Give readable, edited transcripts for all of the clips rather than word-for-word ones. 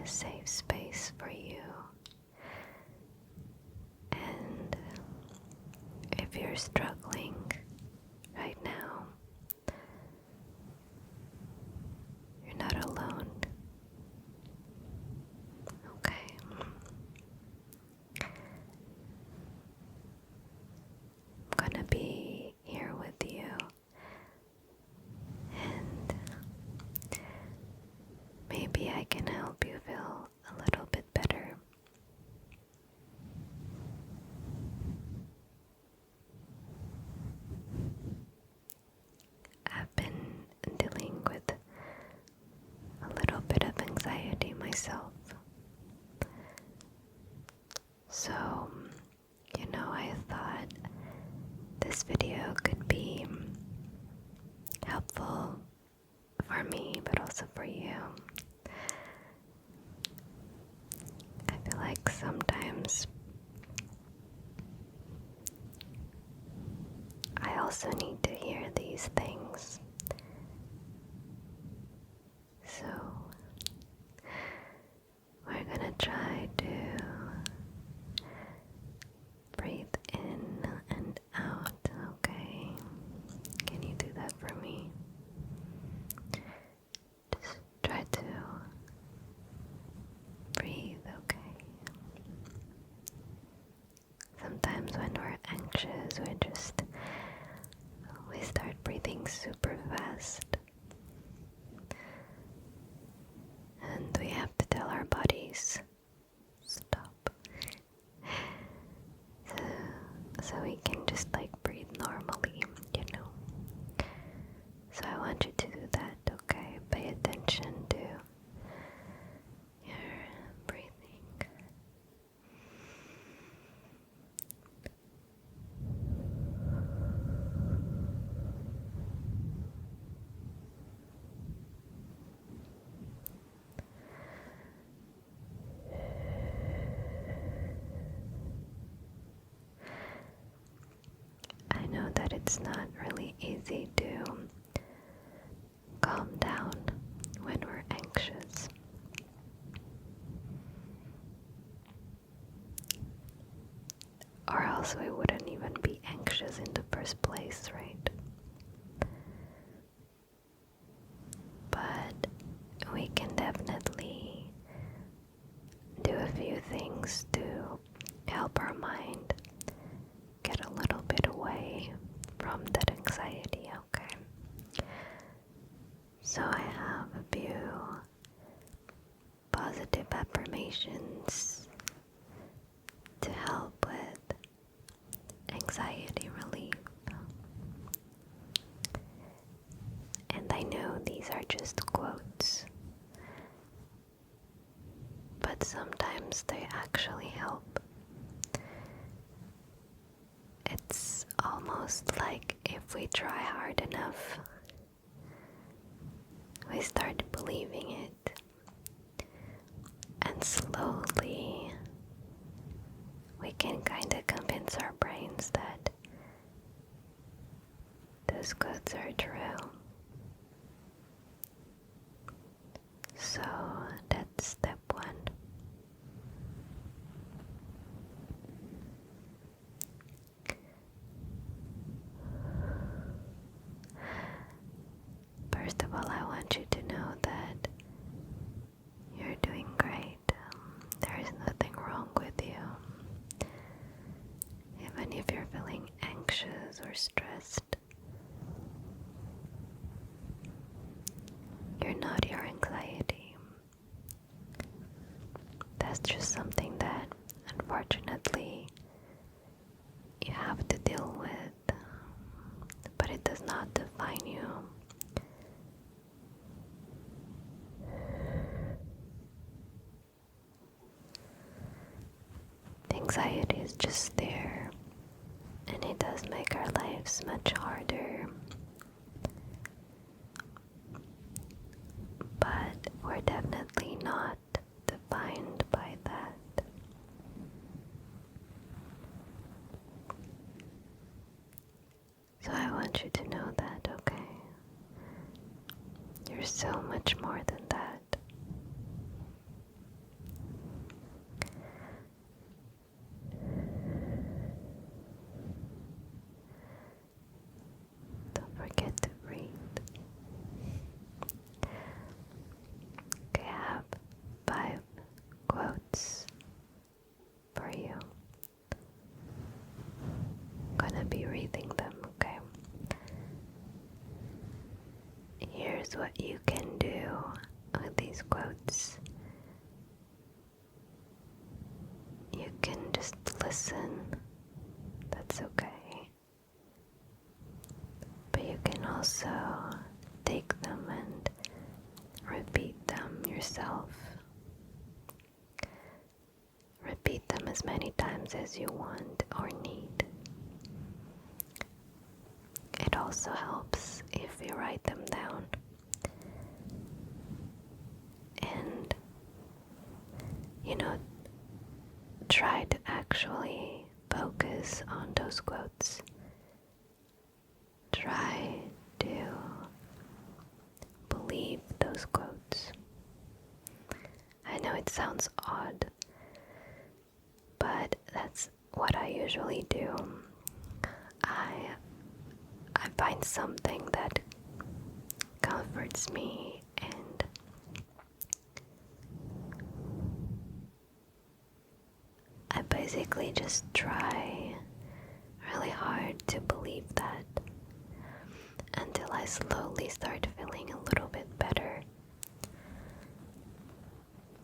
a safe space for you. And if you're struggling right now, you're not alone. Okay. I'm gonna be here with you, and maybe I can help you feel a little bit better. I've been dealing with a little bit of anxiety myself. So, I thought this video could be helpful for me, but also for you. I feel like sometimes I also need to hear these things. So we're gonna try to breathe in and out, okay? Can you do that for me? Just try to breathe, okay? Sometimes when we're anxious, we start breathing super fast. And we have to tell our bodies, stop. So we can just breathe normally, So I want you to do that, okay? Pay attention to your breathing. I know that it's not really easy to calm down when we're anxious. Or else we wouldn't even be anxious in the first place, right? But we can definitely do a few things to help our mind get a little bit away from that anxiety, okay? So I have a few positive affirmations to help with anxiety relief. And I know these are just quotes, but sometimes they actually help. It's almost like if we try hard enough, we start believing it, and slowly we can kind of convince our brains that those quotes are true. So that's step one. First of all, I want you to know that you're doing great. There is nothing wrong with you. Even if you're feeling anxious or stressed, you're not your anxiety. That's just something that, unfortunately, you have to deal with, but it does not define you. Anxiety is just there, and it does make our lives much harder. But we're definitely not defined by that. So I want you to know that, okay? You're so much more than that. is what you can do with these quotes. You can just listen, that's okay. But you can also take them and repeat them yourself. Repeat them as many times as you want or need. It also helps if you write them down. And, try to actually focus on those quotes. Try to believe those quotes. I know it sounds odd, but that's what I usually do. I find something that comforts me, and I basically just try really hard to believe that until I slowly start feeling a little bit better.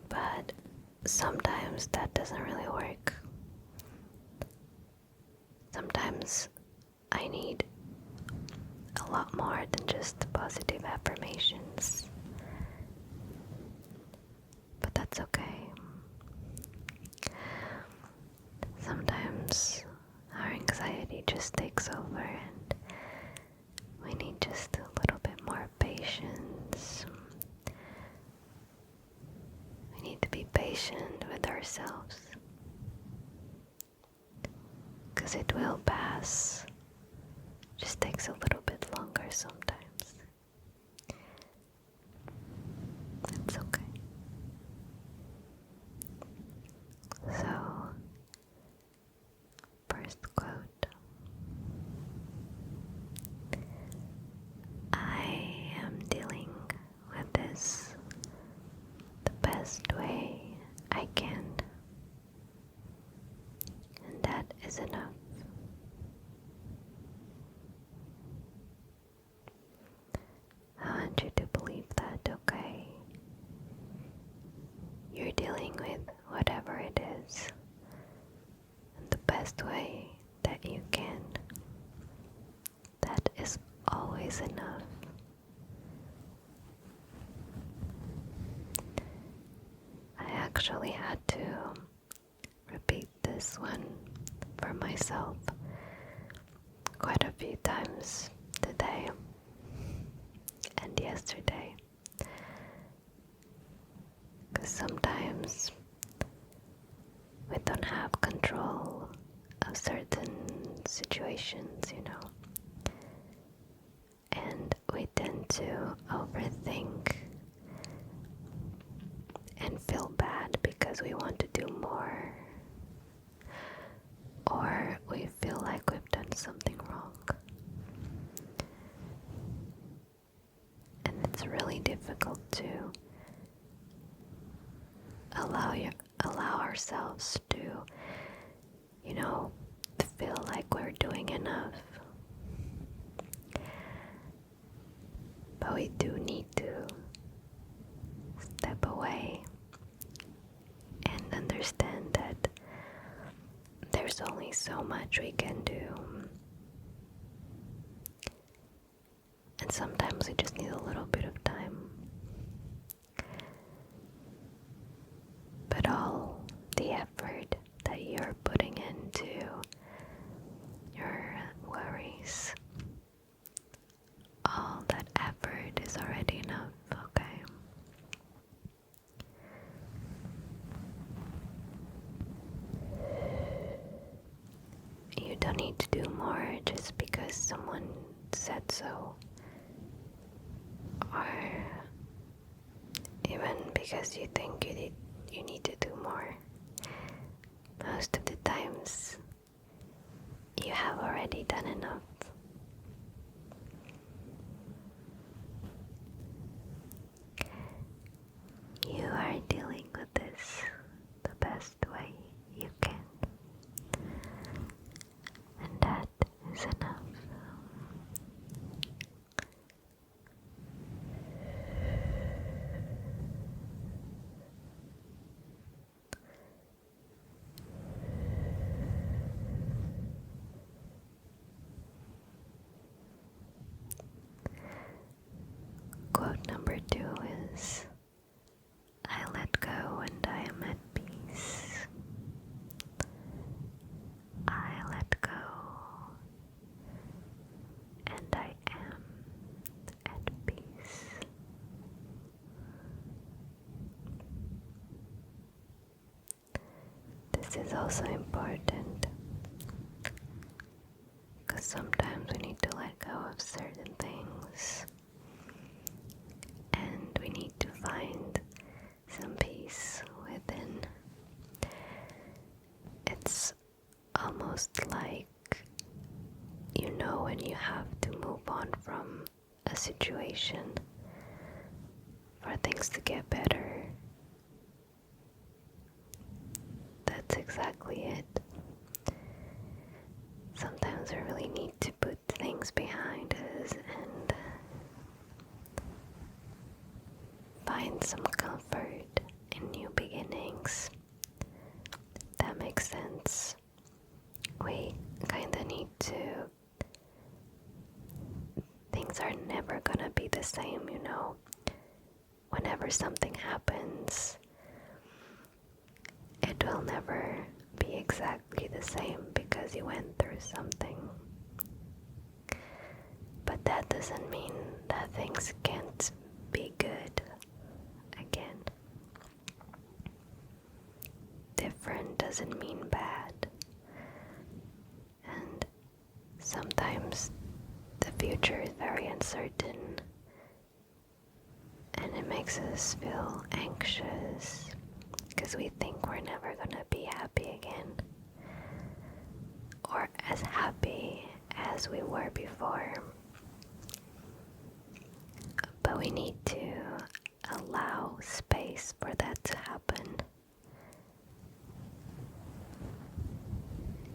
But sometimes that doesn't really work. Sometimes I need a lot more than just positive affirmations. But that's okay. Sometimes our anxiety just takes over and we need just a little bit more patience. We need to be patient with ourselves, because it will pass. Just takes a little bit longer sometimes. It's okay. So, first quote. I am dealing with this the best way I can, and that is enough. I want you to believe that, okay? You're dealing with whatever it is in the best way that you can. That is always enough. I actually had to repeat this one for myself quite a few times today and yesterday, because sometimes we don't have control of certain situations, and we tend to overthink and feel bad because we want to do more, or we feel like we've done something wrong. And it's really difficult to allow ourselves to, feel like we're doing enough. But we do need to step away and understand that there's only so much we can do. And sometimes we just need a little bit of time. But all the effort that you're putting into your worries, all that effort is already enough, okay? You don't need to do more just because someone said so, or even because you think you need to do more. Most of the times, you have already done enough. You are dealing with this the best way you can, and that is enough. this is also important because sometimes we need to let go of certain things and we need to find some peace within. It's almost like you know when you have to move on from a situation for things to get better. That's exactly it. Sometimes we really need to put things behind us and find some comfort in new beginnings. That makes sense. We kinda need to. Things are never gonna be the same, you know. Whenever something happens, it will never be exactly the same because you went through something. But that doesn't mean that things can't be good again. Different doesn't mean bad. And sometimes the future is very uncertain and it makes us feel anxious because we think we're never gonna be happy again or as happy as we were before. But we need to allow space for that to happen.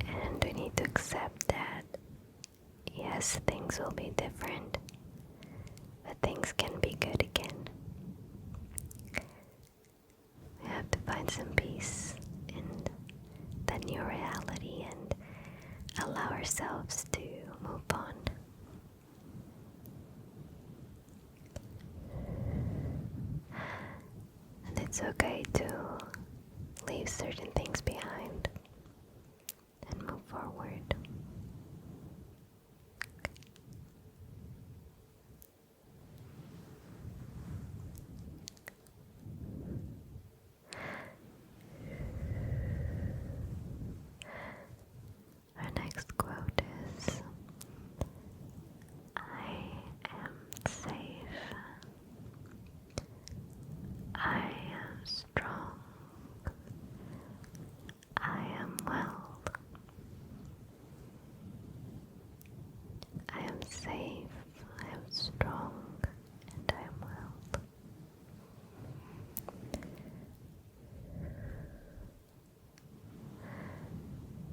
And we need to accept that yes, things will be different, but things can be good again. We have to find some peace in the new reality and allow ourselves to move on. And it's okay to leave certain things behind and move forward. Our next quote is, I am safe. I am strong. I am well. I am safe. I am strong. And I am well.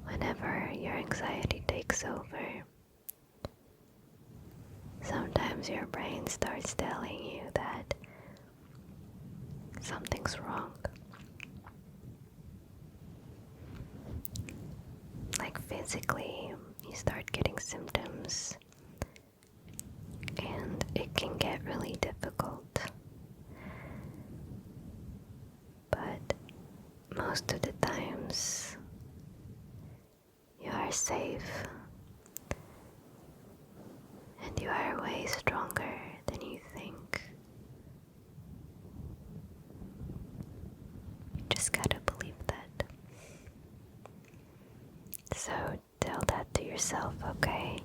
Whenever your anxiety takes over, sometimes your brain starts telling you that something's wrong. Like physically, you start getting symptoms and it can get really difficult. But most of the times, you are safe and you are way stronger than you think. You just gotta believe that. So tell that to yourself, okay?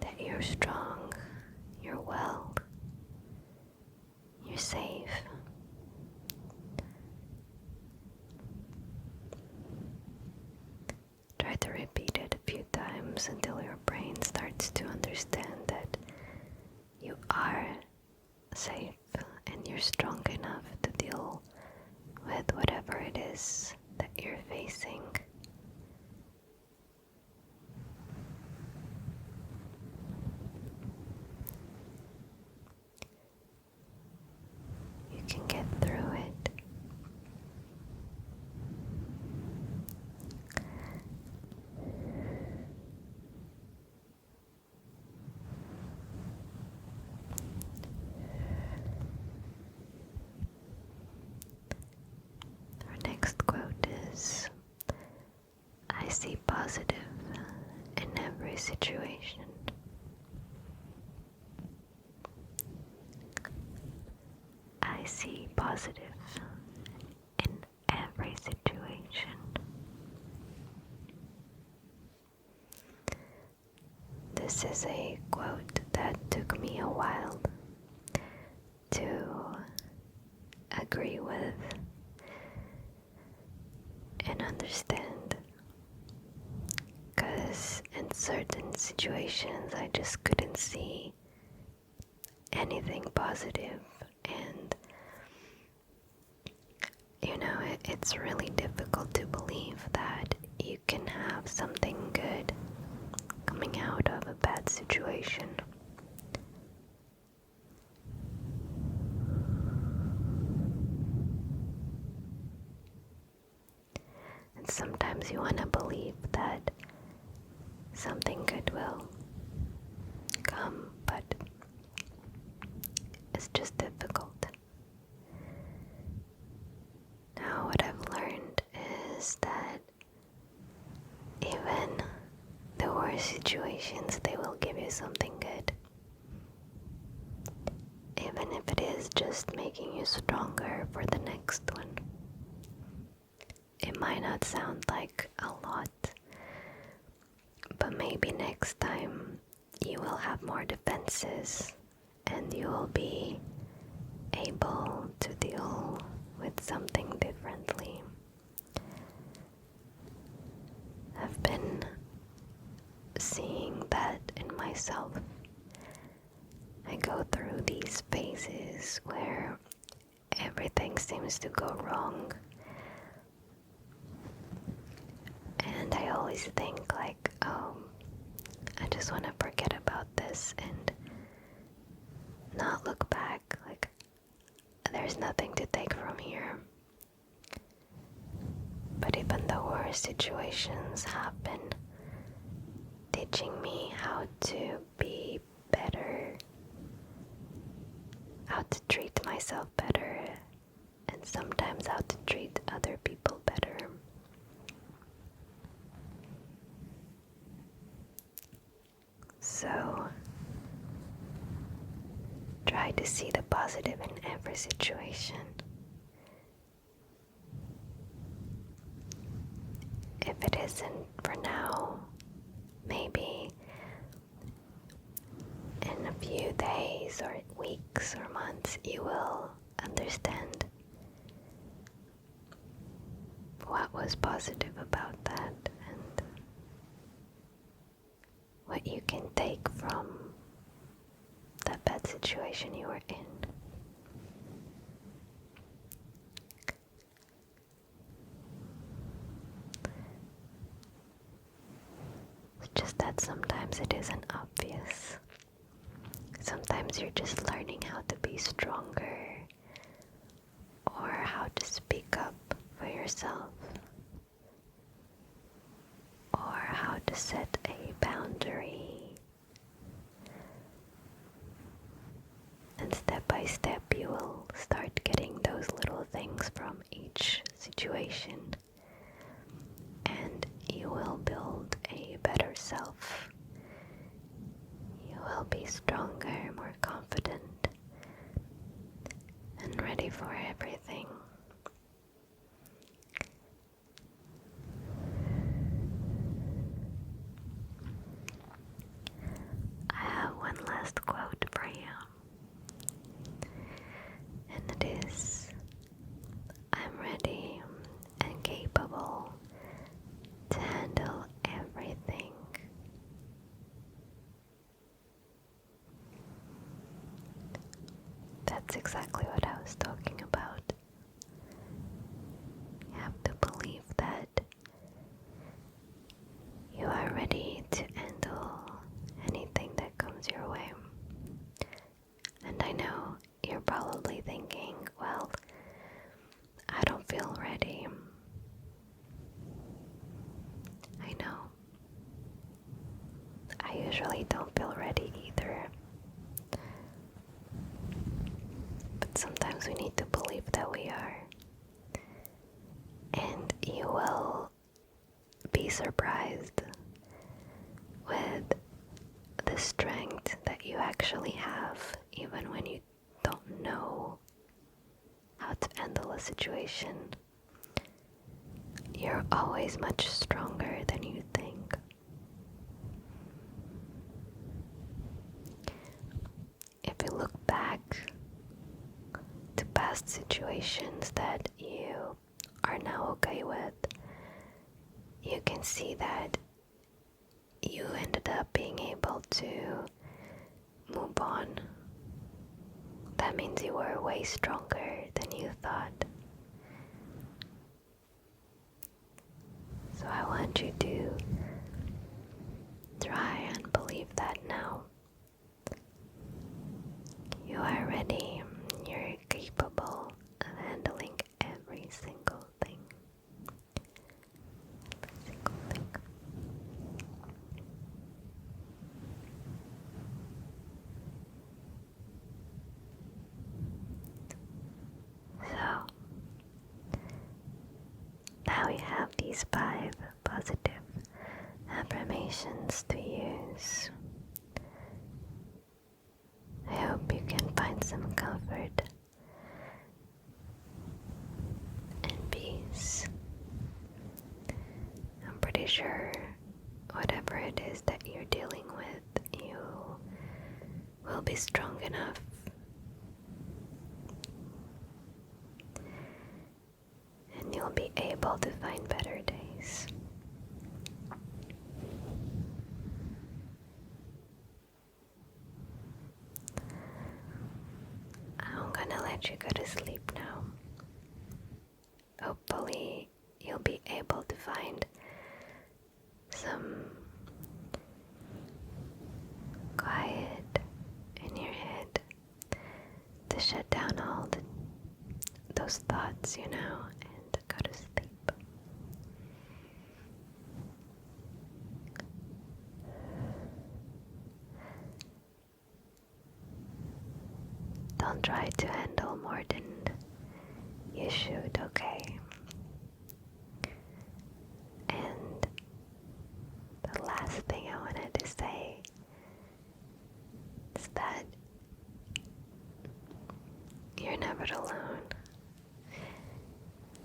That you're strong, you're well, you're safe. Try to repeat it a few times until your brain starts to understand that you are safe and you're strong enough to deal with whatever it is that you're facing. You can get through it. Next quote is, I see positive in every situation. I see positive in every understand. Because in certain situations I just couldn't see anything positive, and it's really difficult to believe that you can have something good coming out of a bad situation. And sometimes you want to believe that something good will come, but it's just difficult. Now, what I've learned is that even the worst situations, they will give you something good. Even if it is just making you stronger for the next one. It might not sound like a lot, but maybe next time you will have more defenses and you will be able to deal with something differently. I've been seeing that in myself. I go through these phases where everything seems to go wrong, and I always think like, oh, I just want to forget about this and not look back, like there's nothing to take from here. But even the worst situations have been teaching me how to be better, how to treat myself better, and sometimes how to treat other people better. So, try to see the positive in every situation. If it isn't for now, maybe in a few days or weeks or months you will understand what was positive about that and what you can take from that bad situation you were in. It's just that sometimes it isn't obvious. Sometimes you're just learning how to be stronger or how to speak up for yourself or how to set a boundary. And step by step you will start getting those little things from each situation, and you will build a better self. You will be stronger, more confident, and ready for everything. I have one last quote for you. And it is, I'm ready and capable to handle everything. That's exactly what I was talking about. You have to believe that you are ready to handle anything that comes your way. And I know you're probably thinking, well, I don't feel ready. I know. I usually don't feel ready either. But sometimes we need to believe that we are. And you will be surprised with the strength that you actually have, even when you don't know how to handle a situation. You're always much stronger than you think. If you look back to past situations that you are now okay with, can see that you ended up being able to move on. That means you were way stronger than you thought. So I want you to try and believe that now. You are ready. You're capable of handling every single thing. Every single thing. So, now we have these 5 positive affirmations to use. I hope you can find some comfort and peace. I'm pretty sure whatever it is that you're dealing with, you will be strong enough and you'll be able to find better days. I'm gonna let you go to sleep now. Hopefully you'll be able to find some quiet in your head to shut down all those thoughts, and go to sleep. Don't try to handle more than you should, okay? And the last thing I wanted to say is that you're never alone.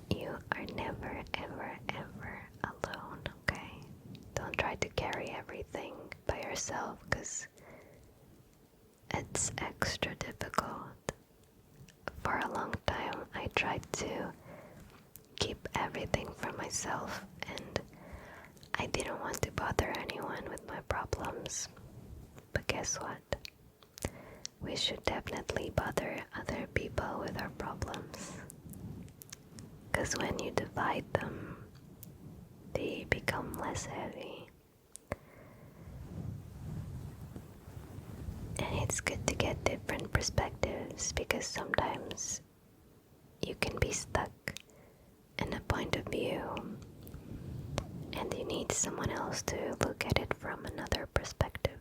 You are never, ever, ever alone, okay? Don't try to carry everything by yourself, because it's extra difficult. For a long time, I tried to keep everything for myself, and I didn't want to bother anyone with my problems. But guess what? We should definitely bother other people with our problems. Because when you divide them, they become less heavy. And it's good to get different perspectives, because sometimes you can be stuck in a point of view and you need someone else to look at it from another perspective,